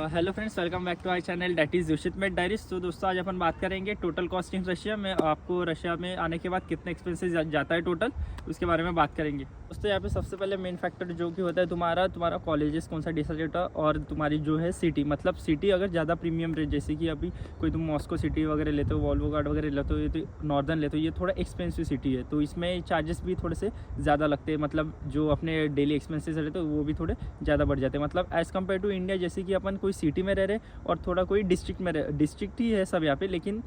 Hello friends, welcome back to our channel that is Joshit mate diaries. तो दोस्तों, आज अपन बात करेंगे टोटल कॉस्ट इन रशिया में। आपको रशिया में आने के बाद कितने एक्सपेंसेस जाता है टोटल, उसके बारे में बात करेंगे। दोस्तों, यहाँ पे सबसे पहले मेन फैक्टर जो कि होता है तुम्हारा कॉलेजेस कौन सा डिसाइड होता है, और तुम्हारी जो है सिटी, मतलब सिटी अगर ज़्यादा प्रीमियम रेट, जैसे कि अभी कोई तुम मॉस्को सिटी वगैरह लेते हो, वॉल्वोगार्ड वगैरह लेते हो, ये तो नॉर्दर्न लेते हो, ये थोड़ा एक्सपेंसिव सिटी है, तो इसमें चार्जेस भी थोड़े से ज़्यादा लगते हैं। मतलब जो अपने डेली एक्सपेंसेस रहते हैं वो भी थोड़े ज़्यादा बढ़ जाते हैं। मतलब एज़ कम्पेयर टू इंडिया, जैसे कि अपन कोई सिटी में रह रहे और थोड़ा कोई डिस्ट्रिक्ट में रह, डिस्ट्रिक्ट ही है सब यहाँ पे, लेकिन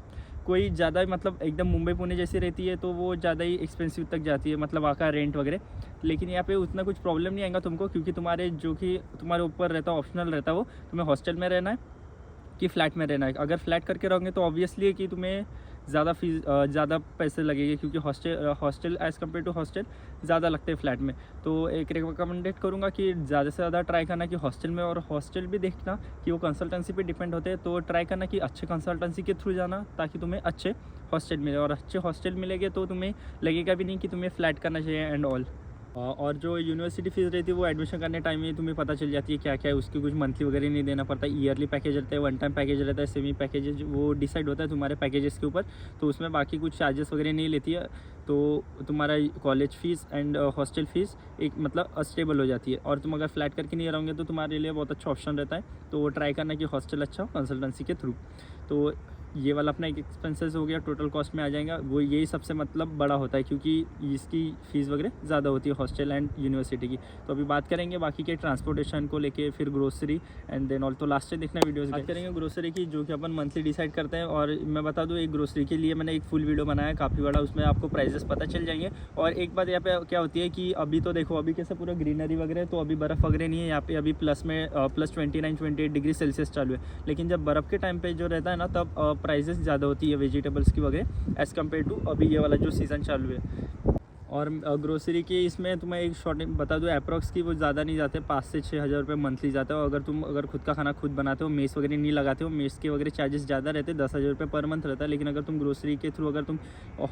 कोई ज़्यादा मतलब एकदम मुंबई पुणे जैसी रहती है तो वो ज़्यादा ही एक्सपेंसिव तक जाती है, मतलब वहाँ का रेंट वगैरह। लेकिन यहाँ पे उतना कुछ प्रॉब्लम नहीं आएगा तुमको, क्योंकि तुम्हारे जो कि तुम्हारे ऊपर रहता है, ऑप्शनल रहता है, वो तुम्हें हॉस्टल में रहना है कि फ़्लैट में रहना है। अगर फ्लैट करके रहोगे तो ऑब्वियसली है कि तुम्हें ज़्यादा फीस ज़्यादा पैसे लगेंगे, क्योंकि hostel as compare to hostel ज़्यादा लगते हैं फ्लैट में। तो एक रिकमेंडेड करूँगा कि ज़्यादा से ज़्यादा ट्राई करना कि हॉस्टल में, और हॉस्टल भी देखना कि वो कंसल्टेंसी पे डिपेंड होते हैं, तो ट्राई करना कि अच्छे कंसल्टेंसी के थ्रू जाना, ताकि तुम्हें अच्छे हॉस्टल मिले। और अच्छे हॉस्टल मिलेंगे तो तुम्हें लगेगा भी नहीं कि तुम्हें फ़्लैट करना चाहिए एंड ऑल। और जो यूनिवर्सिटी फ़ीस रहती है वो एडमिशन करने टाइम में तुम्हें पता चल जाती है क्या क्या है, उसकी कुछ मंथली वगैरह नहीं देना पड़ता। ईयरली पैकेज रहता है, वन टाइम पैकेज रहता है, सेमी पैकेज, वो डिसाइड होता है तुम्हारे पैकेजेस के ऊपर, तो उसमें बाकी कुछ चार्जेस वगैरह नहीं लेती है। तो तुम्हारा college fees and hostel fees एक मतलब अस्टेबल हो जाती है। और तुम अगर फ्लैट करके नहीं रहोगे तो तुम्हारे लिए बहुत अच्छा ऑप्शन रहता है, तो वो ट्राई करना कि हॉस्टल अच्छा हो कंसल्टेंसी के थ्रू। तो ये वाला अपना एक एक्सपेंसेस हो गया, टोटल कॉस्ट में आ जाएगा वो, यही सबसे मतलब बड़ा होता है, क्योंकि इसकी फ़ीस वगैरह ज़्यादा होती है हॉस्टल एंड यूनिवर्सिटी की। तो अभी बात करेंगे बाकी के ट्रांसपोर्टेशन को लेके, फिर ग्रोसरी एंड देन ऑल। तो लास्ट से देखना वीडियोस, बात करेंगे ग्रोसरी की, जो कि अपन मंथली डिसाइड करते हैं। और मैं बता दूँ, एक ग्रोसरी के लिए मैंने एक फुल वीडियो बनाया है काफ़ी बड़ा, उसमें आपको प्राइजेस पता चल जाएंगे। और एक बात यहाँ पे क्या होती है कि अभी तो देखो, अभी कैसे पूरा ग्रीनरी वगैरह, तो अभी बर्फ़ वगैरह नहीं है यहाँ पे, अभी प्लस 29-28 डिग्री सेल्सियस चालू है। लेकिन जब बर्फ़ के टाइम पे जो रहता है ना, तब प्राइजेस ज़्यादा होती है वेजिटेबल्स की वगैरह, एज़ कम्पेयर टू अभी ये वाला जो सीज़न चालू है। और ग्रोसरी की इसमें तुम्हें एक शॉर्ट बता दूँ, अप्रॉक्स की वो ज़्यादा नहीं जाते, 5 से 6 हज़ार रुपये मंथली जाता हो। अगर खुद का खाना खुद बनाते हो, मेस वगैरह नहीं लगाते हो, मेस के वगैरह चार्जेस ज़्यादा रहते हैं, 10,000 रुपये पर मंथ रहता है। लेकिन अगर तुम ग्रोसरी के थ्रू, अगर तुम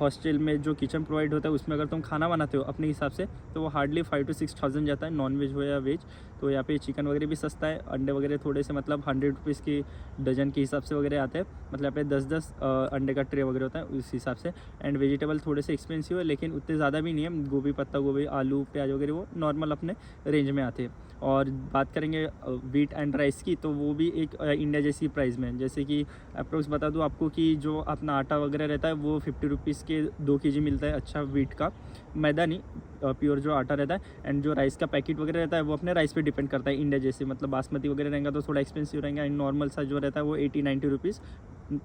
हॉस्टल में जो किचन प्रोवाइड होता है उसमें अगर तुम खाना बनाते हो अपने हिसाब से, तो वो हार्डली 5 to 6 थाउजेंड जाता है, नॉन वेज हो या वेज। तो यहाँ पे चिकन वगैरह भी सस्ता है, अंडे वगैरह थोड़े से मतलब 100 रुपीज़ की डजन के हिसाब से वगैरह आते हैं, मतलब यहाँ पे 10-10 अंडे का ट्रे वगैरह होता है उस हिसाब से। एंड वेजिटेबल थोड़े से एक्सपेंसिव है, लेकिन उतने ज़्यादा भी नहीं है। गोभी, पत्ता गोभी, आलू, प्याज वगैरह वो नॉर्मल अपने रेंज में आते हैं। और बात करेंगे वीट एंड राइस की, तो वो भी एक इंडिया जैसी प्राइस में है। जैसे कि अप्रोक्स बता दूँ आपको कि जो अपना आटा वगैरह रहता है वो 50 रुपीज़ के 2 kg मिलता है, अच्छा वीट का, मैदा नहीं, प्योर जो आटा रहता है। एंड जो राइस का पैकेट वगैरह रहता है वो अपने राइस पे डिपेंड करता है, इंडिया जैसे, मतलब बासमती वगैरह रहेगा तो थोड़ा एक्सपेंसिव रहेगा। एंड नॉर्मल सा जो रहता है वो 80-90 रुपीज़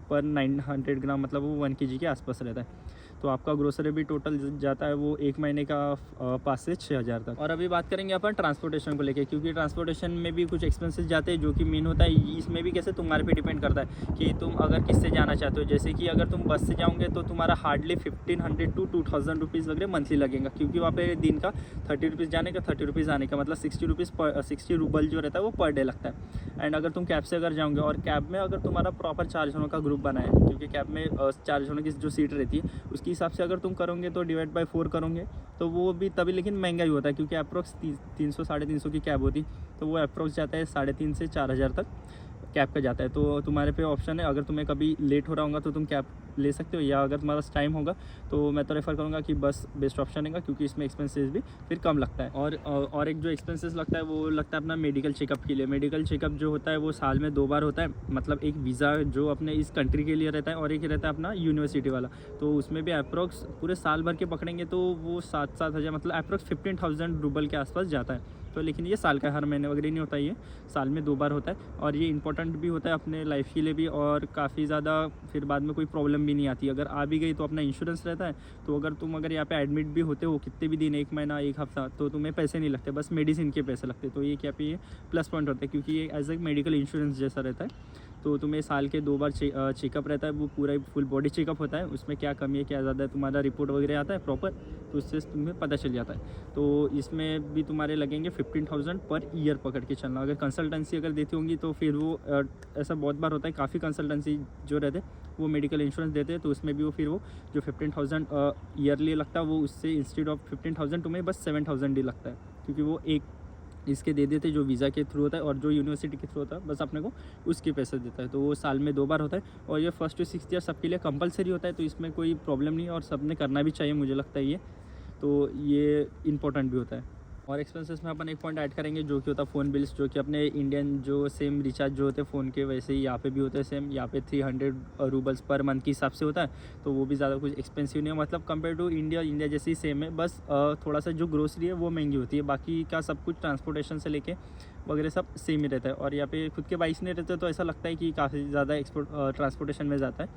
पर 900 ग्राम, मतलब वो 1 kg के आसपास रहता है। तो आपका ग्रोसरी भी टोटल जाता है वो एक महीने का 5 से 6 हज़ार तक। और अभी बात करेंगे अपन ट्रांसपोर्टेशन को लेके, क्योंकि ट्रांसपोर्टेशन में भी कुछ एक्सपेंसेस जाते हैं, जो कि मेन होता है। इसमें भी कैसे तुम्हारे पे डिपेंड करता है कि तुम अगर किससे जाना चाहते हो। जैसे कि अगर तुम बस से जाओगे तो तुम्हारा हार्डली 1500 to 2000 रुपीज़ वगैरह मंथली लगेगा, क्योंकि वहाँ पे दिन का 30 रुपीज़ जाने का, 30 रुपीज़ आने का, मतलब 60 रूबल जो रहता है वो पर डे लगता है। एंड अगर तुम कैब से अगर जाओगे, और कैब में अगर तुम्हारा प्रॉपर 4 जनों का ग्रुप बना है, क्योंकि कैब में 4 जनों की जो सीट रहती है उसके हिसाब से अगर तुम करोगे तो डिवाइड बाय 4 करोगे तो वो भी तभी, लेकिन महंगा ही होता है, क्योंकि अप्रोक्स 300-350 की कैब होती, तो वो अप्रोक्स जाता है 3,500 से 4,000 तक कैब का जाता है। तो तुम्हारे पे ऑप्शन है, अगर तुम्हें कभी लेट हो रहा होगा तो तुम कैब ले सकते हो, या अगर तुम्हारा पास टाइम होगा तो मैं तो रेफ़र करूँगा कि बस बेस्ट ऑप्शन है, क्योंकि इसमें एक्सपेंसेस भी फिर कम लगता है। और एक जो एक्सपेंसेस लगता है वो लगता है अपना मेडिकल चेकअप के लिए। मेडिकल चेकअप जो होता है वो साल में 2 बार होता है, मतलब एक वीज़ा जो अपने इस कंट्री के लिए रहता है, और एक रहता है अपना यूनिवर्सिटी वाला। तो उसमें भी अप्रोक्स पूरे साल भर के पकड़ेंगे तो वो 7-7 हज़ार, मतलब अप्रोक्स 15,000 रूबल के आसपास जाता है। तो लेकिन ये साल का, हर महीने वगैरह नहीं होता, ये साल में 2 बार होता है। और ये इंपॉर्टेंट भी होता है अपने लाइफ के लिए भी, और काफ़ी ज़्यादा फिर बाद में कोई प्रॉब्लम भी नहीं आती। अगर आ भी गई तो अपना इंश्योरेंस रहता है, तो अगर यहाँ पे एडमिट भी होते हो कितने भी दिन, 1 महीना, 1 हफ्ता, तो तुम्हें पैसे नहीं लगते, बस मेडिसिन के पैसे लगते। तो ये क्या पे ये प्लस पॉइंट होता है, क्योंकि ये एज ए मेडिकल इंश्योरेंस जैसा रहता है। तो तुम्हें साल के 2 बार चेकअप रहता है, वो पूरा फुल बॉडी चेकअप होता है। उसमें क्या कमी है, क्या ज़्यादा है, तुम्हारा रिपोर्ट वगैरह आता है प्रॉपर, तो उससे तुम्हें पता चल जाता है। तो इसमें भी तुम्हारे लगेंगे 15,000 पर ईयर पकड़ के चलना। अगर कंसल्टेंसी अगर देती होंगी तो फिर वो ऐसा बहुत बार होता है, काफ़ी कंसल्टेंसी जो रहते हैं वो मेडिकल इंश्योरेंस देते हैं, तो उसमें भी वो फिर वो जो 15,000 ईयरली लगता है, वो उससे इंस्टेड ऑफ 15,000 तुम्हें बस 7,000 ही लगता है, क्योंकि वो एक इसके दे देते जो वीज़ा के थ्रू होता है, और जो यूनिवर्सिटी के थ्रू होता है बस अपने को उसके पैसे देता है। तो वो साल में 2 बार होता है, और ये फर्स्ट टू 6th ईयर सबके लिए कंपलसरी होता है, तो इसमें कोई प्रॉब्लम नहीं है और सब ने करना भी चाहिए मुझे लगता है ये। तो ये इंपॉर्टेंट भी होता है। और एक्सपेंसेस में अपन एक पॉइंट ऐड करेंगे जो कि होता है फ़ोन बिल्स, जो कि अपने इंडियन जो सेम रिचार्ज जो होते हैं फ़ोन के, वैसे ही यहाँ पे भी होते हैं सेम। यहाँ पे 300 रूबल्स पर मंथ के हिसाब से होता है, तो वो भी ज़्यादा कुछ एक्सपेंसिव नहीं है, मतलब कंपेयर टू इंडिया जैसे ही सेम है। बस थोड़ा सा जो ग्रोसरी है वो महंगी होती है, बाकी का सब कुछ ट्रांसपोर्टेशन से लेके वगैरह सब सेम ही रहता है। और यहाँ पे खुद के बाइक्स नहीं रहते तो ऐसा लगता है कि काफ़ी ज़्यादा ट्रांसपोर्टेशन में जाता है,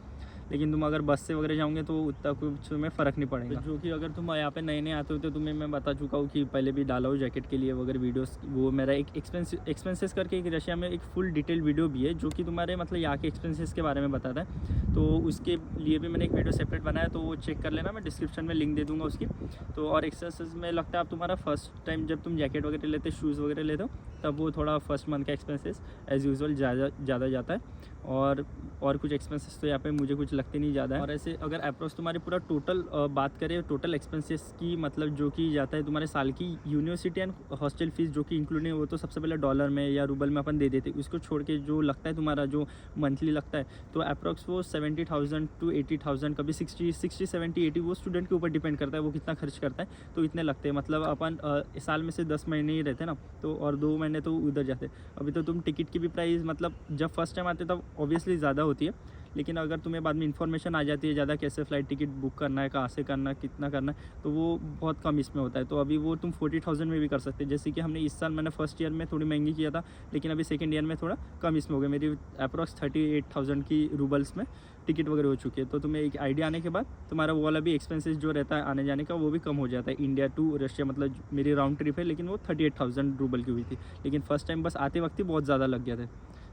लेकिन तुम अगर बस से वगैरह जाओगे तो उतना कुछ में फ़र्क नहीं पड़ेगा। जो कि अगर तुम यहाँ पे नए आते हो तो तुम्हें मैं बता चुका हूँ कि पहले भी डाला हूँ जैकेट के लिए वगैरह वीडियोस। वो मेरा एक एक्सपेंसेस करके एक रशिया में एक फुल डिटेल वीडियो भी है जो कि तुम्हारे मतलब यहाँ के एक्सपेंसेस के बारे में बताता है। तो उसके लिए भी मैंने एक वीडियो सेपरेट बनाया, तो वो चेक कर लेना, मैं डिस्क्रिप्शन में लिंक दे दूँगा उसकी। तो और एक्सपेंसेस में लगता है अब तुम्हारा फर्स्ट टाइम जब तुम जैकेट वगैरह लेते शूज़ वगैरह लेते हो तब वो थोड़ा फर्स्ट मंथ का एक्सपेंसेस एज़ यूजुअल ज़्यादा जाता है। और कुछ एक्सपेंसेस तो यहाँ पे मुझे कुछ लगते नहीं ज़्यादा है। और ऐसे अगर अप्रोक्स तुम्हारी पूरा टोटल बात करें टोटल एक्सपेंसेस की, मतलब जो कि जाता है तुम्हारे साल की यूनिवर्सिटी एंड हॉस्टल फीस जो कि इंक्लूड नहीं, वो तो सबसे पहले डॉलर में या रूबल में अपन दे देते। उसको छोड़ के जो लगता है तुम्हारा जो मंथली लगता है तो अप्रोक्स वो 70,000 to 80,000, कभी 60, 70, 80, वो स्टूडेंट के ऊपर डिपेंड करता है वो कितना खर्च करता है। तो इतने लगते हैं, मतलब अपन साल में से 10 महीने ही रहते ना, तो और 2 महीने तो उधर जाते। अभी तो तुम टिकट की भी प्राइस मतलब जब फर्स्ट टाइम आते तब ऑब्वियसली ज़्यादा होती है, लेकिन अगर तुम्हें बाद में इन्फॉर्मेशन आ जाती है ज़्यादा कैसे फ़्लाइट टिकट बुक करना है, कहाँ से करना है, कितना करना है, तो वो बहुत कम इसमें होता है। तो अभी वो तुम 40,000 में भी कर सकते हैं। जैसे कि हमने इस साल मैंने फर्स्ट ईयर में थोड़ी महंगी किया था, लेकिन अभी सेकंड ईयर में थोड़ा कम इसमें हो गया। मेरी अप्रॉक्स 38,000 की रूबल्स में टिकट वगैरह हो चुकी है। तो तुम्हें एक आइडिया आने के बाद तुम्हारा वो वाला भी एक्सपेंसेस जो रहता है आने जाने का वो भी कम हो जाता है। इंडिया टू रशिया मतलब मेरी राउंड ट्रिप है, लेकिन वो 38,000 रूबल की हुई थी, लेकिन फ़र्स्ट टाइम बस आते वक्त ही बहुत ज़्यादा लग गया था।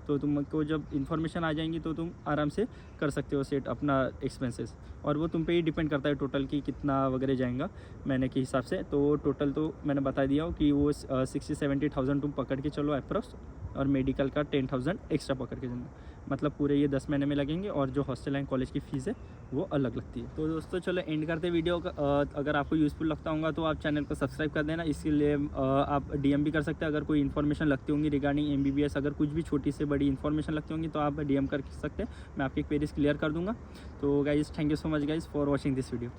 तो तुमको जब इन्फॉर्मेशन आ जाएंगी तो तुम आराम से कर सकते हो सेट अपना एक्सपेंसेस, और वो तुम पे ही डिपेंड करता है टोटल की कितना वगैरह जाएगा महीने के हिसाब से। तो टोटल तो मैंने बता दिया हो कि वो 60-70,000 तुम पकड़ के चलो अप्रॉक्स, और मेडिकल का 10,000 एक्स्ट्रा पकड़ के चलो, मतलब पूरे ये 10 महीने में लगेंगे। और जो हॉस्टल एंड कॉलेज की फ़ीस है वो अलग लगती है। तो दोस्तों चलो एंड करते वीडियो का। अगर आपको यूज़फुल लगता होगा तो आप चैनल को सब्सक्राइब कर देना। इसके लिए आप DM भी कर सकते हैं अगर कोई इन्फॉर्मेशन लगती होंगी रिगार्डिंग MBBS, अगर कुछ भी छोटी से बड़ी इन्फॉर्मेशन लगती होंगी तो आप DM कर सकते हैं, मैं आपकी क्वेरीज क्लियर कर दूँगा। तो guys thank you so much guys for watching this video.